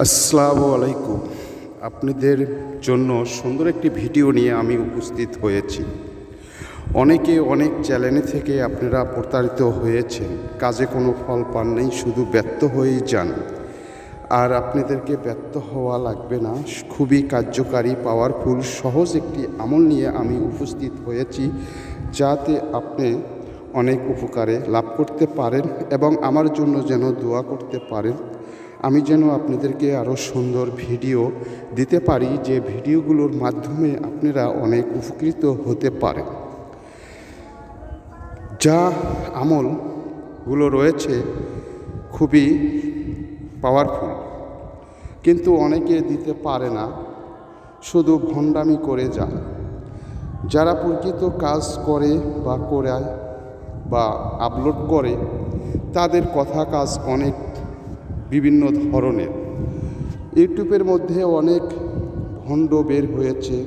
আসসালামু আলাইকুম। আপনাদের জন্য সুন্দর একটি ভিডিও নিয়ে আমি উপস্থিত হয়েছি। অনেকে অনেক চ্যালেঞ্জ থেকে আপনারা প্রতারিত হয়েছেন, কাজে কোনো ফল পান নাই, শুধু ব্যর্থ হয়েই যান। আর আপনাদেরকে ব্যর্থ হওয়া লাগবে না, খুবই কার্যকারী পাওয়ারফুল সহজ একটি আমল নিয়ে আমি উপস্থিত হয়েছি, যাতে আপনি অনেক উপকারে লাভ করতে পারেন এবং আমার জন্য যেন দোয়া করতে পারেন। আমি যেন আপনাদেরকে আরও সুন্দর ভিডিও দিতে পারি, যে ভিডিওগুলোর মাধ্যমে আপনারা অনেক উপকৃত হতে পারেন। যা আমলগুলো রয়েছে খুবই পাওয়ারফুল, কিন্তু অনেকে দিতে পারে না, শুধু ভণ্ডামি করে যায়। যারা প্রকৃত কাজ করে বা করায় বা আপলোড করে, তাদের কথা কাজ অনেক বিভিন্ন ধরনের। ইউটিউবের মধ্যে অনেক ভণ্ড বের হয়েছে,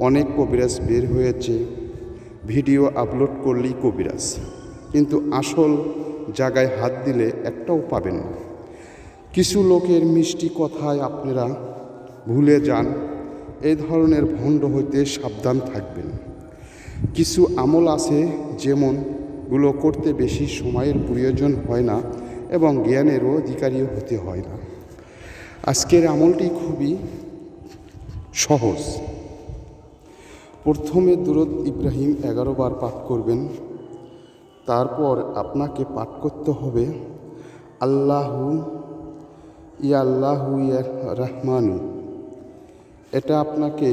অনেক কবিরাজ বের হয়েছে। ভিডিও আপলোড করলেই কবিরাজ, কিন্তু আসল জায়গায় হাত দিলে একটাও পাবেন না। কিছু লোকের মিষ্টি কথায় আপনারা ভুলে যান। এই ধরনের ভণ্ড হইতে সাবধান থাকবেন। কিছু আমল আছে যেমনগুলো করতে বেশি সময়ের প্রয়োজন হয় না এবং জ্ঞানেরও অধিকারীও হতে হয় না। আজকের আমলটি খুবই সহজ। প্রথমে দুরূদ ইব্রাহিম 11 বার পাঠ করবেন। তারপর আপনাকে পাঠ করতে হবে আল্লাহু ইয়া আল্লাহু ইয়া রহমানু। এটা আপনাকে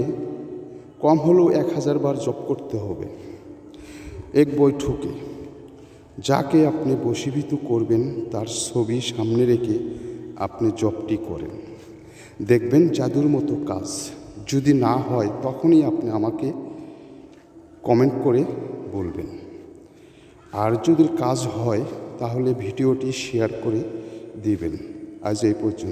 কম হলেও 1000 বার জপ করতে হবে এক বৈঠকে। যাকে আপনি বশীভূত করবেন তার ছবি সামনে রেখে আপনি জপটি করেন, দেখবেন জাদুর মতো কাজ। যদি না হয় তখনই আপনি আমাকে কমেন্ট করে বলবেন, আর যদি কাজ হয় তাহলে ভিডিওটি শেয়ার করে দিবেন। আজ এই পর্যন্ত।